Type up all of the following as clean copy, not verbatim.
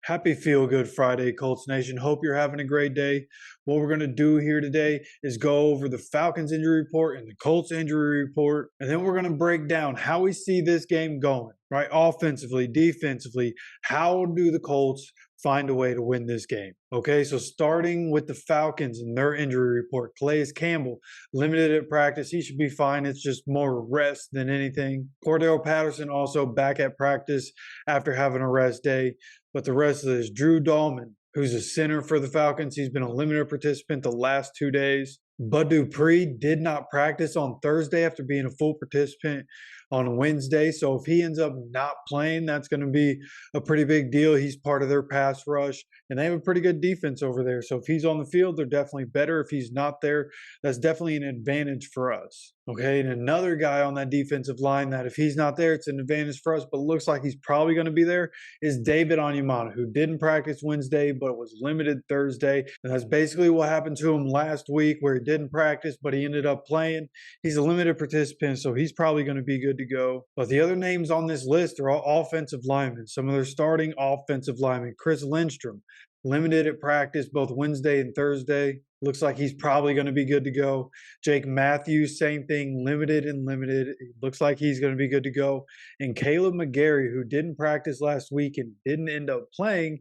Happy Feel Good Friday, Colts Nation. Hope you're having a great day. What we're going to do here today is go over the Falcons injury report and the Colts injury report, and then we're going to break down how we see this game going, right? Offensively, defensively, how do the Colts find a way to win this game? Okay, so starting with the Falcons and their injury report, Calais Campbell, limited at practice. He should be fine. It's just more rest than anything. Cordell Patterson also back at practice after having a rest day. But the rest of this, Drew Dahlman, who's a center for the Falcons, he's been a limited participant the last 2 days. Bud Dupree did not practice on Thursday after being a full participant on Wednesday. So if he ends up not playing, that's going to be a pretty big deal. He's part of their pass rush, and they have a pretty good defense over there. So if he's on the field, they're definitely better. If he's not there, that's definitely an advantage for us. Okay, and another guy on that defensive line that if he's not there, it's an advantage for us, but looks like he's probably going to be there, is David Onyemata, who didn't practice Wednesday, but was limited Thursday. And that's basically what happened to him last week, where he didn't practice, but he ended up playing. He's a limited participant, so he's probably going to be good to go. But the other names on this list are all offensive linemen. Some of their starting offensive linemen. Chris Lindstrom, limited at practice both Wednesday and Thursday. Looks like he's probably going to be good to go. Jake Matthews, same thing, limited and limited. It looks like he's going to be good to go. And Caleb McGarry, who didn't practice last week and didn't end up playing,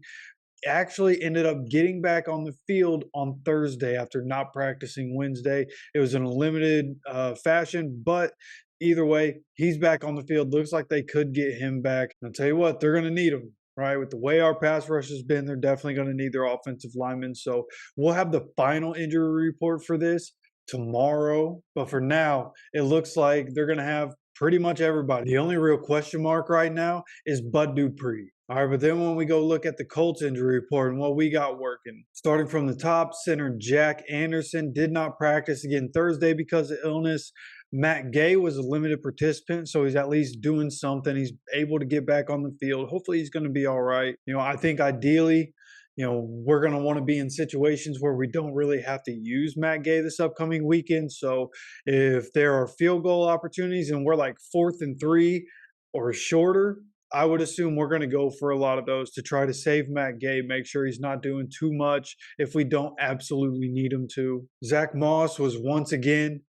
actually ended up getting back on the field on Thursday after not practicing Wednesday. It was in a limited fashion, but either way, he's back on the field. Looks like they could get him back. I'll tell you what, they're going to need him. Right, with the way our pass rush has been, they're definitely going to need their offensive linemen. So we'll have the final injury report for this tomorrow. But for now, it looks like they're going to have pretty much everybody. The only real question mark right now is Bud Dupree. All right, but then when we go look at the Colts injury report and what we got working, starting from the top, center Jack Anderson did not practice again Thursday because of illness. Matt Gay was a limited participant, so he's at least doing something. He's able to get back on the field. Hopefully he's going to be all right. I think ideally, we're going to want to be in situations where we don't really have to use Matt Gay this upcoming weekend. So if there are field goal opportunities and we're like 4th and 3 or shorter, I would assume we're going to go for a lot of those to try to save Matt Gay, make sure he's not doing too much if we don't absolutely need him to. Zach Moss was once again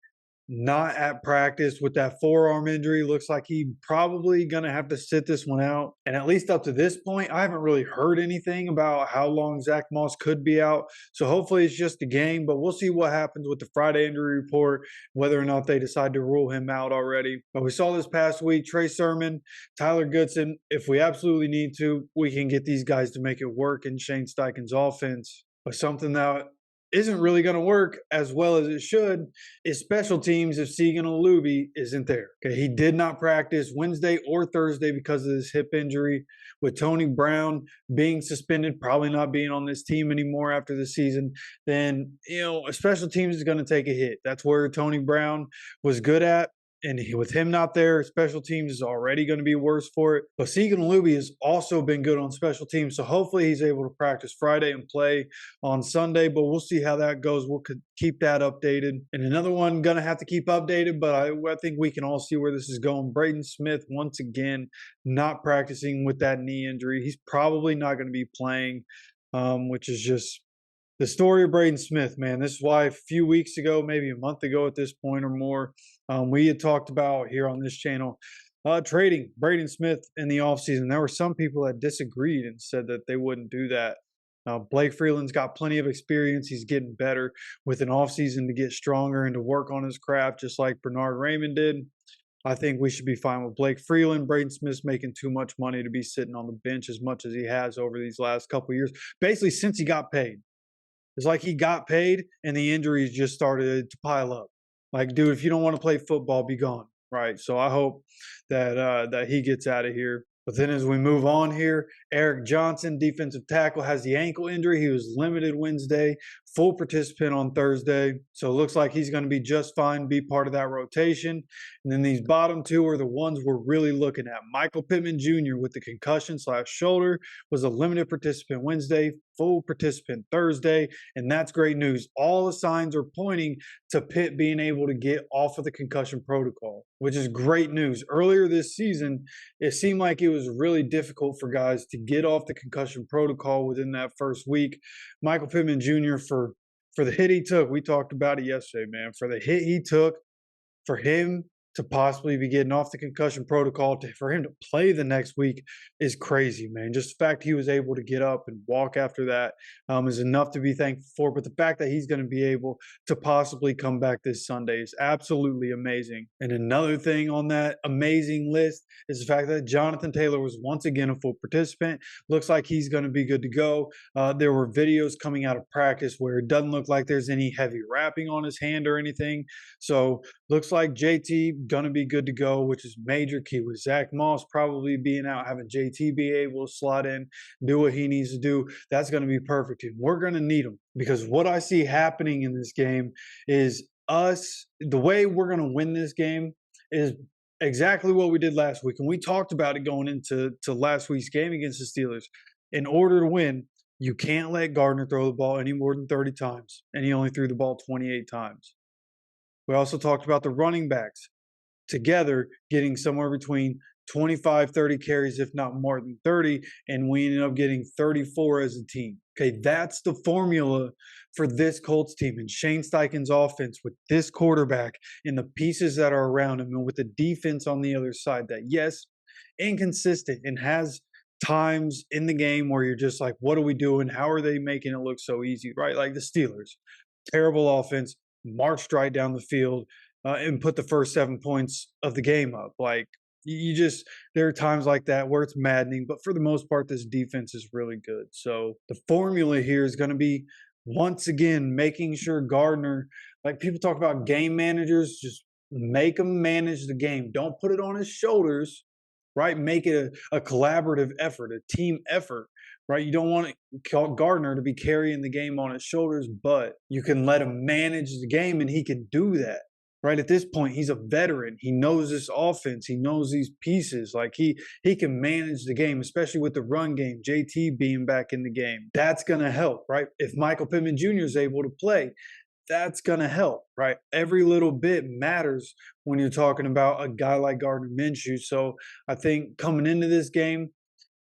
not at practice with that forearm injury. Looks like he probably going to have to sit this one out. And at least up to this point, I haven't really heard anything about how long Zach Moss could be out. So hopefully it's just a game, but we'll see what happens with the Friday injury report, whether or not they decide to rule him out already. But we saw this past week, Trey Sermon, Tyler Goodson, if we absolutely need to, we can get these guys to make it work in Shane Steichen's offense. But something that isn't really going to work as well as it should is special teams if Segan Luby isn't there. Okay, he did not practice Wednesday or Thursday because of this hip injury. With Tony Brown being suspended, probably not being on this team anymore after the season, then, a special teams is going to take a hit. That's where Tony Brown was good at. And with him not there, special teams is already going to be worse for it. But Segan Luby has also been good on special teams. So hopefully he's able to practice Friday and play on Sunday. But we'll see how that goes. We'll keep that updated. And another one going to have to keep updated. But I think we can all see where this is going. Braden Smith, once again, not practicing with that knee injury. He's probably not going to be playing, which is just the story of Braden Smith, man. This is why a few weeks ago, maybe a month ago at this point or more, we had talked about here on this channel trading Braden Smith in the offseason. There were some people that disagreed and said that they wouldn't do that. Blake Freeland's got plenty of experience. He's getting better with an offseason to get stronger and to work on his craft, just like Bernard Raymond did. I think we should be fine with Blake Freeland. Braden Smith's making too much money to be sitting on the bench as much as he has over these last couple of years, basically since he got paid. It's like he got paid and the injuries just started to pile up. Like, dude, if you don't want to play football, be gone, right? So I hope that he gets out of here. But then as we move on here, Eric Johnson, defensive tackle, has the ankle injury. He was limited Wednesday, full participant on Thursday. So it looks like he's going to be just fine, be part of that rotation. And then these bottom two are the ones we're really looking at. Michael Pittman Jr. with the concussion/shoulder was a limited participant Wednesday, full participant Thursday, and that's great news. All the signs are pointing to Pitt being able to get off of the concussion protocol, which is great news. Earlier this season, it seemed like it was really difficult for guys to get off the concussion protocol within that first week. Michael Pittman Jr. for the hit he took. We talked about it yesterday, man. For the hit he took, for him to possibly be getting off the concussion protocol, for him to play the next week is crazy, man. Just the fact he was able to get up and walk after that is enough to be thankful for. But the fact that he's going to be able to possibly come back this Sunday is absolutely amazing. And another thing on that amazing list is the fact that Jonathan Taylor was once again a full participant. Looks like he's going to be good to go. There were videos coming out of practice where it doesn't look like there's any heavy wrapping on his hand or anything. So looks like JT gonna be good to go, which is major key. With Zach Moss probably being out, having JT be able to slot in, do what he needs to do, that's gonna be perfect. And we're gonna need him, because what I see happening in this game is the way we're gonna win this game is exactly what we did last week. And we talked about it going into last week's game against the Steelers. In order to win, you can't let Gardner throw the ball any more than 30 times, and he only threw the ball 28 times. We also talked about the running backs together getting somewhere between 25, 30 carries, if not more than 30, and we ended up getting 34 as a team. Okay, that's the formula for this Colts team and Shane Steichen's offense with this quarterback and the pieces that are around him, and with the defense on the other side that, yes, inconsistent and has times in the game where you're just like, what are we doing? How are they making it look so easy, right? Like the Steelers, terrible offense, marched right down the field and put the first 7 points of the game up. Like, there are times like that where it's maddening, but for the most part, this defense is really good. So the formula here is going to be, once again, making sure Gardner, like people talk about game managers, just make him manage the game. Don't put it on his shoulders, right? Make it a collaborative effort, a team effort. Right, you don't want Gardner to be carrying the game on his shoulders, but you can let him manage the game, and he can do that. Right, at this point, he's a veteran. He knows this offense. He knows these pieces. Like he can manage the game, especially with the run game. JT being back in the game, that's gonna help. Right, if Michael Pittman Jr. is able to play, that's gonna help. Right, every little bit matters when you're talking about a guy like Gardner Minshew. So I think coming into this game,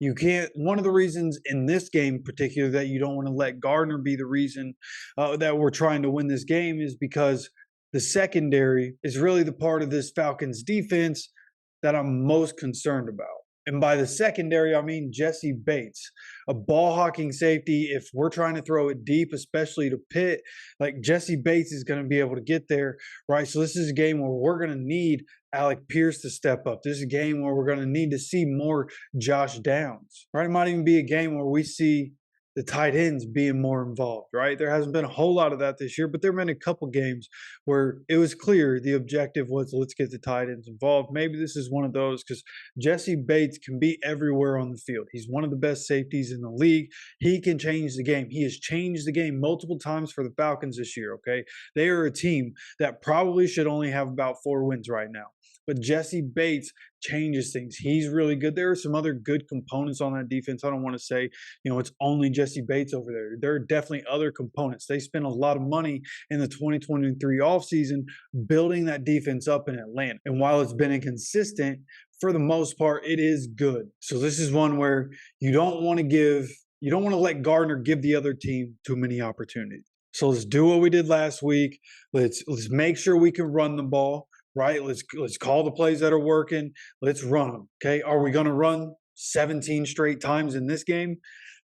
you can't. One of the reasons in this game in particular that you don't want to let Gardner be the reason that we're trying to win this game is because the secondary is really the part of this Falcons defense that I'm most concerned about. And by the secondary, I mean Jesse Bates, a ball hawking safety. If we're trying to throw it deep, especially to Pitt, like Jesse Bates is going to be able to get there, right? So this is a game where we're going to need Alec Pierce to step up. This is a game where we're going to need to see more Josh Downs, right? It might even be a game where we see the tight ends being more involved, right? There hasn't been a whole lot of that this year, but there have been a couple games where it was clear the objective was, let's get the tight ends involved. Maybe this is one of those, because Jesse Bates can be everywhere on the field. He's one of the best safeties in the league. He can change the game. He has changed the game multiple times for the Falcons this year, okay? They are a team that probably should only have about 4 wins right now. But Jesse Bates changes things. He's really good. There are some other good components on that defense. I don't want to say, it's only Jesse Bates over there. There are definitely other components. They spent a lot of money in the 2023 offseason building that defense up in Atlanta. And while it's been inconsistent, for the most part, it is good. So this is one where you don't want to let Gardner give the other team too many opportunities. So let's do what we did last week. Let's make sure we can run the ball. Right? Let's call the plays that are working. Let's run them. Okay. Are we going to run 17 straight times in this game?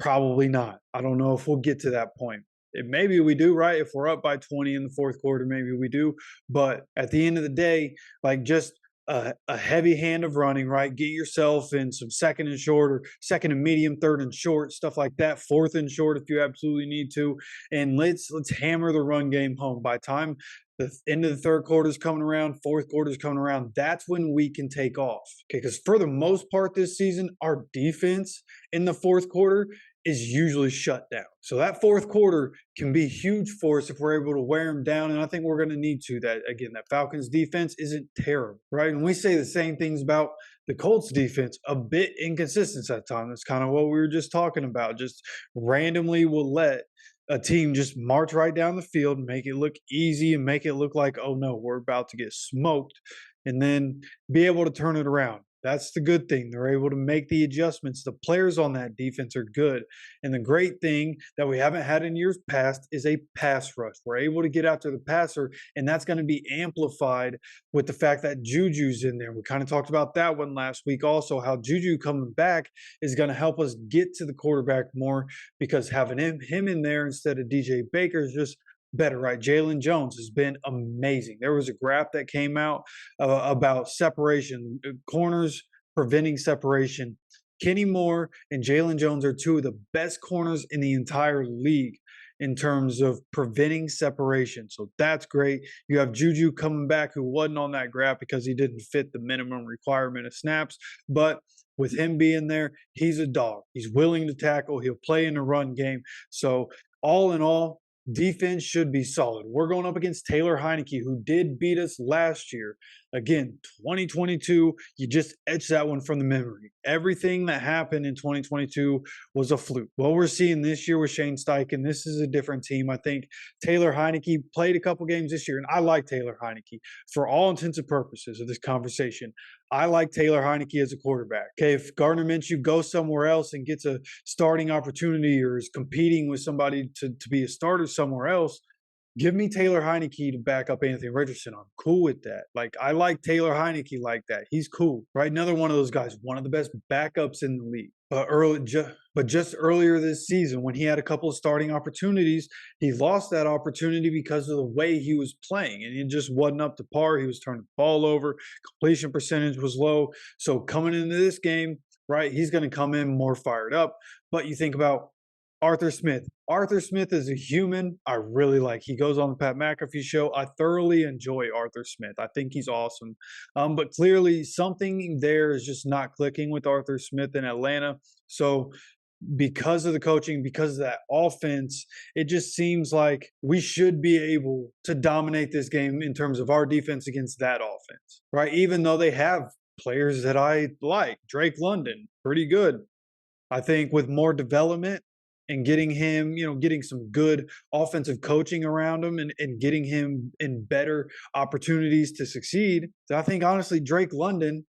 Probably not. I don't know if we'll get to that point. Maybe we do, right? If we're up by 20 in the fourth quarter, maybe we do. But at the end of the day, like just a heavy hand of running, right? Get yourself in some second and short, or second and medium, third and short, stuff like that. Fourth and short if you absolutely need to. And let's hammer the run game home. By the time the end of the third quarter is coming around, fourth quarter is coming around, that's when we can take off. Okay, because for the most part this season, our defense in the fourth quarter is usually shut down. So that fourth quarter can be huge for us if we're able to wear them down, and I think we're going to need to. That Falcons defense isn't terrible, right? And we say the same things about the Colts defense, a bit inconsistent at times. That's kind of what we were just talking about. Just randomly will let a team just march right down the field, make it look easy, and make it look like, oh no, we're about to get smoked, and then be able to turn it around. That's the good thing. They're able to make the adjustments. The players on that defense are good. And the great thing that we haven't had in years past is a pass rush. We're able to get after the passer, and that's going to be amplified with the fact that Juju's in there. We kind of talked about that one last week also, how Juju coming back is going to help us get to the quarterback more, because having him in there instead of DJ Baker is just better, right? Jalen Jones has been amazing. There was a graph that came out about separation, corners preventing separation. Kenny Moore and Jalen Jones are two of the best corners in the entire league in terms of preventing separation. So that's great. You have Juju coming back, who wasn't on that graph because he didn't fit the minimum requirement of snaps. But with him being there, he's a dog. He's willing to tackle. He'll play in the run game. So all in all, defense should be solid. We're going up against Taylor Heineke, who did beat us last year. Again, 2022, you just etch that one from the memory. Everything that happened in 2022 was a fluke. What we're seeing this year with Shane Steichen, this is a different team. I think Taylor Heineke played a couple games this year, and I like Taylor Heineke. For all intents and purposes of this conversation, I like Taylor Heineke as a quarterback. Okay, if Gardner Minshew goes somewhere else and gets a starting opportunity or is competing with somebody to be a starter somewhere else, give me Taylor Heineke to back up Anthony Richardson. I'm cool with that. Like, I like Taylor Heineke like that. He's cool, right? Another one of those guys, one of the best backups in the league. But just earlier this season, when he had a couple of starting opportunities, he lost that opportunity because of the way he was playing, and it just wasn't up to par. He was turning the ball over, completion percentage was low. So coming into this game, right, he's going to come in more fired up. But you think about Arthur Smith. Arthur Smith is a human I really like. He goes on the Pat McAfee show. I thoroughly enjoy Arthur Smith. I think he's awesome. But clearly something there is just not clicking with Arthur Smith in Atlanta. So because of the coaching, because of that offense, it just seems like we should be able to dominate this game in terms of our defense against that offense, right? Even though they have players that I like. Drake London, pretty good. I think with more development and getting him, getting some good offensive coaching around him, and getting him in better opportunities to succeed, I think honestly Drake London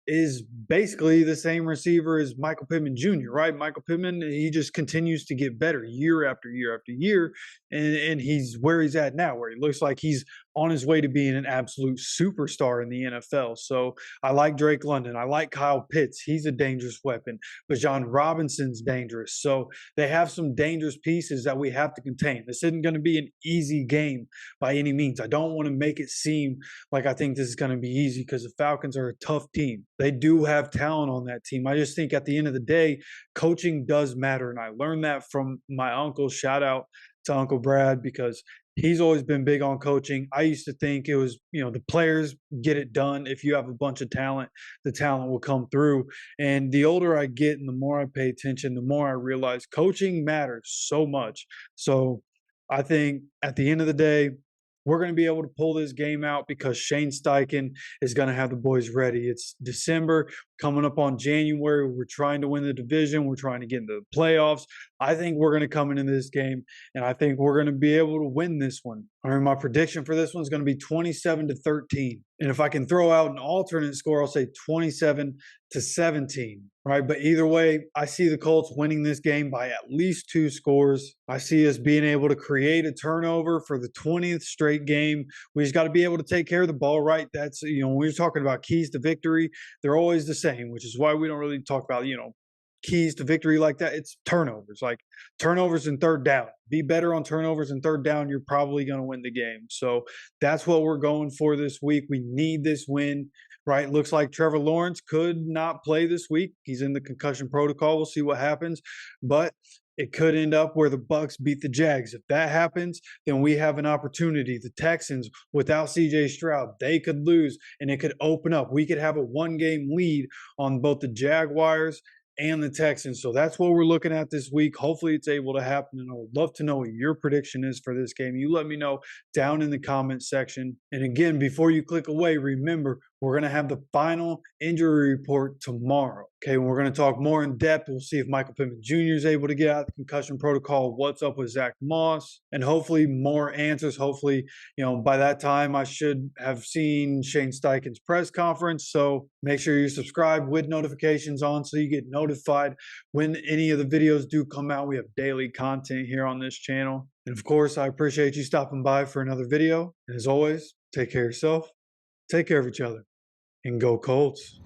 is basically the same receiver as Michael Pittman Jr., right? Michael Pittman, he just continues to get better year after year after year, and he's where he's at now, where he looks like he's on his way to being an absolute superstar in the NFL. So I like Drake London. I like Kyle Pitts. He's a dangerous weapon. But John Robinson's dangerous. So they have some dangerous pieces that we have to contain. This isn't going to be an easy game by any means. I don't want to make it seem like I think this is going to be easy, because the Falcons are a tough team. They do have talent on that team. I just think at the end of the day, coaching does matter. And I learned that from my uncle. Shout out to Uncle Brad, because he's always been big on coaching. I used to think it was, the players get it done. If you have a bunch of talent, the talent will come through. And the older I get and the more I pay attention, the more I realize coaching matters so much. So I think at the end of the day, we're going to be able to pull this game out because Shane Steichen is going to have the boys ready. It's December, coming up on January. We're trying to win the division. We're trying to get into the playoffs. I think we're going to come into this game, and I think we're going to be able to win this one. I mean, my prediction for this one is going to be 27-13. And if I can throw out an alternate score, I'll say 27-17. Right? But either way, I see the Colts winning this game by at least 2 scores. I see us being able to create a turnover for the 20th straight game. We just got to be able to take care of the ball, right? That's, when we're talking about keys to victory, they're always the same, which is why we don't really talk about, keys to victory like that. It's turnovers, like turnovers and third down. Be better on turnovers and third down. You're probably going to win the game. So that's what we're going for this week. We need this win. Right, looks like Trevor Lawrence could not play this week. He's in the concussion protocol. We'll see what happens, but it could end up where the Bucs beat the Jags. If that happens, then we have an opportunity. The Texans, without C.J. Stroud, they could lose, and it could open up. We could have a 1-game lead on both the Jaguars and the Texans. So that's what we're looking at this week. Hopefully it's able to happen, and I would love to know what your prediction is for this game. You let me know down in the comment section. And again, before you click away, remember, We're going to have the final injury report tomorrow. Okay, we're going to talk more in depth. We'll see if Michael Pittman Jr. is able to get out of the concussion protocol, what's up with Zach Moss, and hopefully more answers. Hopefully, by that time I should have seen Shane Steichen's press conference. So make sure you subscribe with notifications on so you get notified when any of the videos do come out. We have daily content here on this channel. And of course, I appreciate you stopping by for another video. And as always, take care of yourself, take care of each other, and go Colts.